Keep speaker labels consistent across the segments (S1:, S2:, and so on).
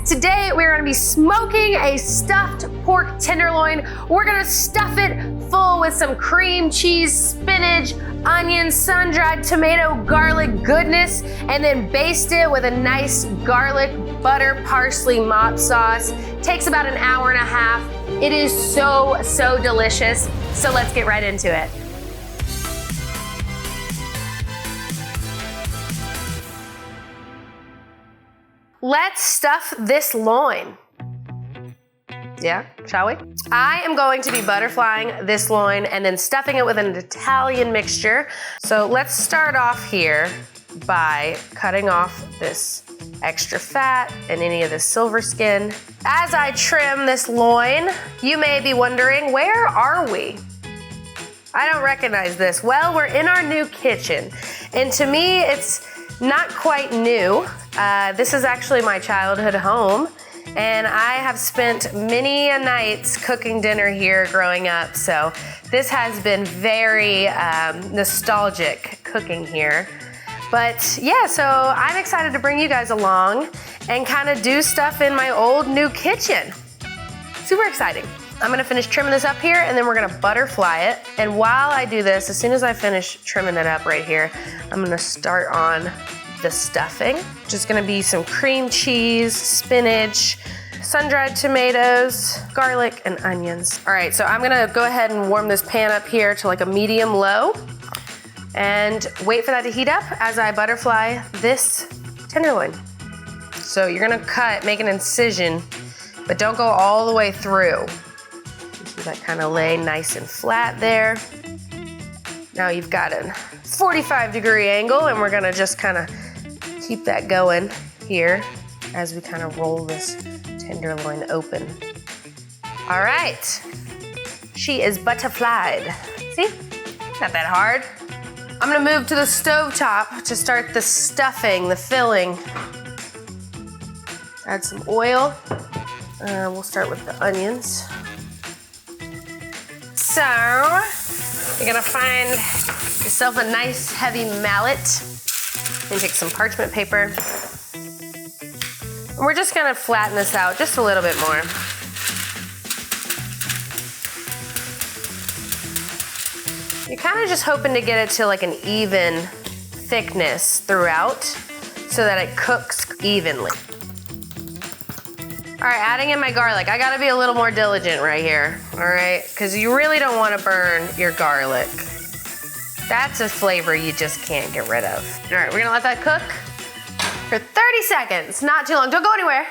S1: Today we're gonna be smoking a stuffed pork tenderloin. We're gonna stuff it full with some cream cheese, spinach, onion, sun-dried tomato, garlic goodness, and then baste it with a nice garlic, butter, parsley mop sauce. Takes about an hour and a half. It is so delicious. So let's get right into it. Let's stuff this loin. Yeah, shall we? I am going to be butterflying this loin and then stuffing it with an Italian mixture. So let's start off here by cutting off this extra fat and any of the silver skin. As I trim this loin, you may be wondering, where are we? I don't recognize this. Well, we're in our new kitchen. And to me, it's not quite new. This is actually my childhood home, and I have spent many a nights cooking dinner here growing up, so this has been very nostalgic cooking here. But yeah, so I'm excited to bring you guys along and kind of do stuff in my old new kitchen. Super exciting. I'm gonna finish trimming this up here and then we're gonna butterfly it. And while I do this, as soon as I finish trimming it up right here, I'm gonna start on the stuffing, which is gonna be some cream cheese, spinach, sun-dried tomatoes, garlic, and onions. All right, so I'm gonna go ahead and warm this pan up here to like a medium low and wait for that to heat up as I butterfly this tenderloin. So you're gonna make an incision, but don't go all the way through. So that kind of lay nice and flat there. Now you've got a 45-degree angle, and we're gonna just kind of keep that going here as we kind of roll this tenderloin open. All right, she is butterflied. See, not that hard. I'm gonna move to the stovetop to start the stuffing, the filling. Add some oil. We'll start with the onions. So, you're gonna find yourself a nice heavy mallet and take some parchment paper. And we're just gonna flatten this out just a little bit more. You're kind of just hoping to get it to like an even thickness throughout so that it cooks evenly. All right, adding in my garlic. I gotta be a little more diligent right here, all right? Because you really don't wanna burn your garlic. That's a flavor you just can't get rid of. All right, we're gonna let that cook for 30 seconds, not too long. Don't go anywhere.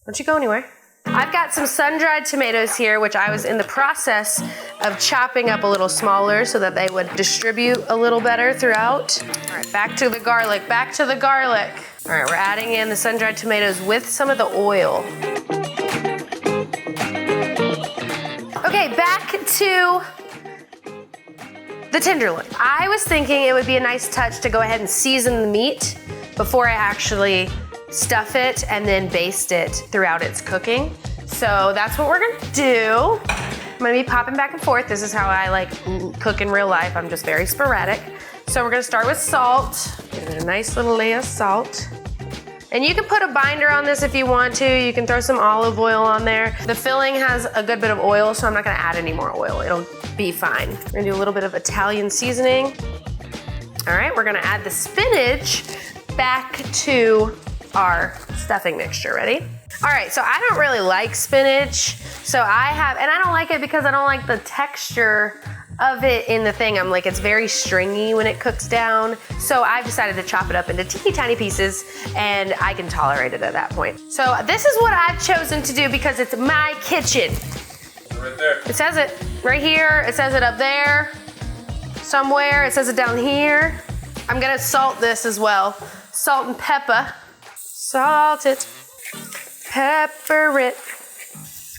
S1: Don't you go anywhere. I've got some sun-dried tomatoes here, which I was in the process of chopping up a little smaller so that they would distribute a little better throughout. All right, back to the garlic, back to the garlic. All right, we're adding in the sun-dried tomatoes with some of the oil. Okay, back to the tenderloin. I was thinking it would be a nice touch to go ahead and season the meat before I actually stuff it and then baste it throughout its cooking. So that's what we're gonna do. I'm gonna be popping back and forth. This is how I like cook in real life. I'm just very sporadic. So we're gonna start with salt. Give it a nice little layer of salt. And you can put a binder on this if you want to. You can throw some olive oil on there. The filling has a good bit of oil, so I'm not gonna add any more oil. It'll be fine. We're gonna do a little bit of Italian seasoning. All right, we're gonna add the spinach back to our stuffing mixture. Ready? All right, so I don't really like spinach. And I don't like it because I don't like the texture of it in the thing. I'm like, it's very stringy when it cooks down. So I've decided to chop it up into teeny tiny pieces and I can tolerate it at that point. So this is what I've chosen to do because it's my kitchen.
S2: Right there.
S1: It says it right here. It says it up there somewhere. It says it down here. I'm gonna salt this as well. Salt and pepper. Salt it, pepper it.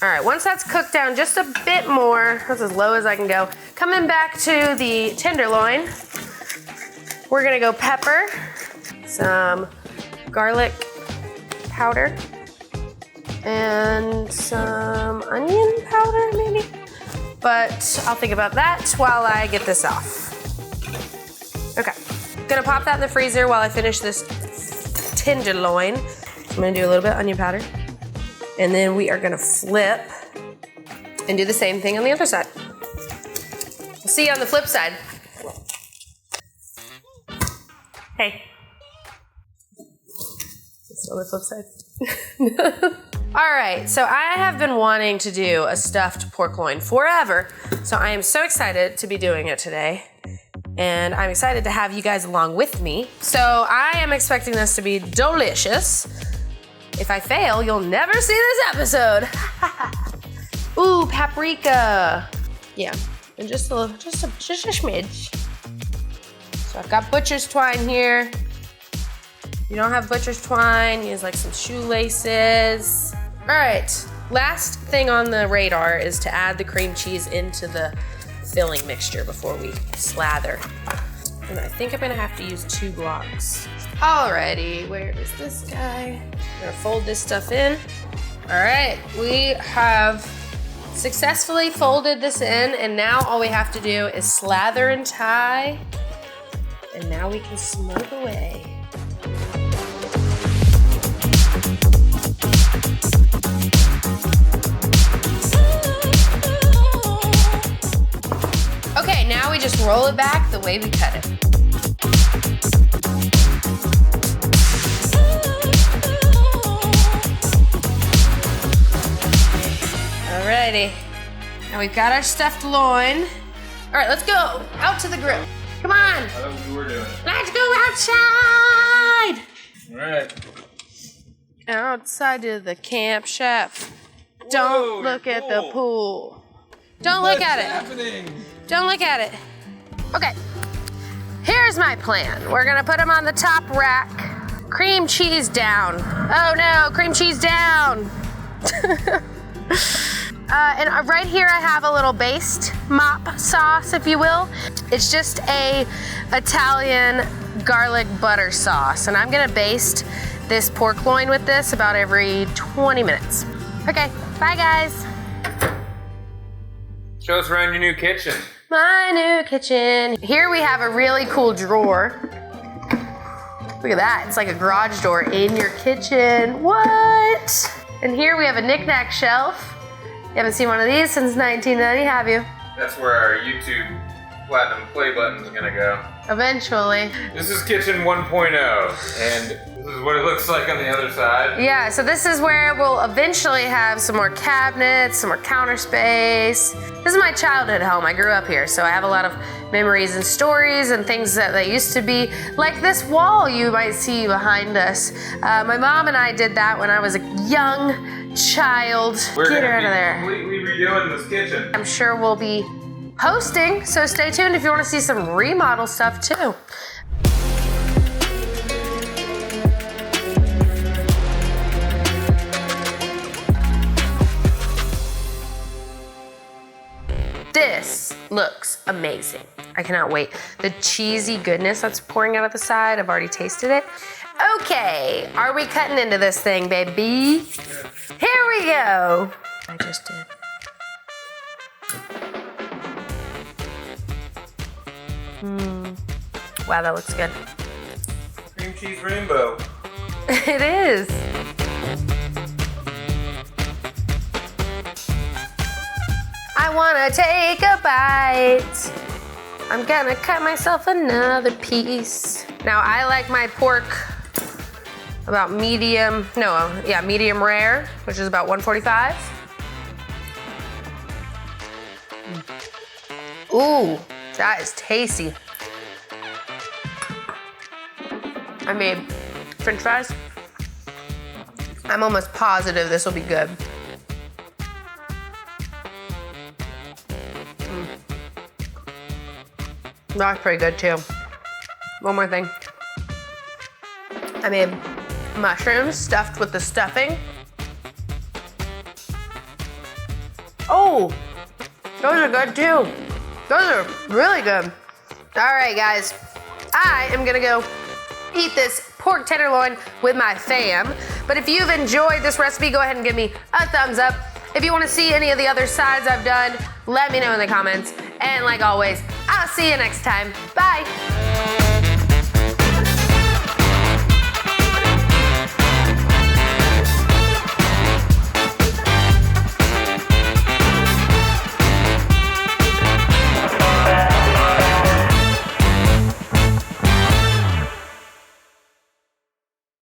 S1: All right, once that's cooked down just a bit more, that's as low as I can go. Coming back to the tenderloin, we're gonna go pepper, some garlic powder, and some onion powder maybe. But I'll think about that while I get this off. Okay, gonna pop that in the freezer while I finish this tenderloin. I'm gonna do a little bit of onion powder. And then we are gonna flip and do the same thing on the other side. We'll see you on the flip side. Hey. It's on the flip side. All right, so I have been wanting to do a stuffed pork loin forever, so I am so excited to be doing it today. And I'm excited to have you guys along with me. So I am expecting this to be delicious. If I fail, you'll never see this episode. Ooh, paprika. Yeah, and just a smidge. So I've got butcher's twine here. If you don't have butcher's twine, use like some shoelaces. All right, last thing on the radar is to add the cream cheese into the filling mixture before we slather. And I think I'm gonna have to use 2 blocks. Alrighty, where is this guy? I'm gonna fold this stuff in. All right, we have successfully folded this in, and now all we have to do is slather and tie, and now we can smoke away. Okay, now we just roll it back the way we cut it. Alrighty, now we've got our stuffed loin. All right, let's go out to the grill. Come on.
S2: I thought we were doing it.
S1: Let's go outside.
S2: All right.
S1: Outside to the camp, chef. Don't look at the pool. Don't look at it.
S2: What's happening?
S1: Don't look at it. Okay, here's my plan. We're gonna put them on the top rack. Cream cheese down. Oh no, cream cheese down. And right here I have a little baste mop sauce, if you will. It's just a Italian garlic butter sauce. And I'm gonna baste this pork loin with this about every 20 minutes. Okay, bye guys.
S2: Show us around your new kitchen.
S1: My new kitchen. Here we have a really cool drawer. Look at that, it's like a garage door in your kitchen. What? And here we have a knick-knack shelf. You haven't seen one of these since 1990, have you?
S2: That's where our YouTube platinum play button is gonna go.
S1: Eventually.
S2: This is kitchen 1.0, and this is what it looks like on the other side.
S1: Yeah, so this is where we'll eventually have some more cabinets, some more counter space. This is my childhood home. I grew up here, so I have a lot of memories and stories and things that used to be, like this wall you might see behind us. My mom and I did that when I was a young child. Get her out of there.
S2: Completely redoing this kitchen.
S1: I'm sure we'll be hosting, so stay tuned if you want to see some remodel stuff too. This looks amazing. I cannot wait. The cheesy goodness that's pouring out of the side, I've already tasted it. Okay, are we cutting into this thing, baby? Here we go. I just did. Wow, that looks good.
S2: Cream cheese rainbow.
S1: It is. I wanna take a bite. I'm gonna cut myself another piece. Now I like my pork about medium rare, which is about 145. Ooh, that is tasty. I made French fries. I'm almost positive this will be good. That's pretty good too. One more thing. I made mushrooms stuffed with the stuffing. Oh, those are good too. Those are really good. All right, guys. I am gonna go eat this pork tenderloin with my fam. But if you've enjoyed this recipe, go ahead and give me a thumbs up. If you wanna see any of the other sides I've done, let me know in the comments. And like always, I'll see you next time. Bye.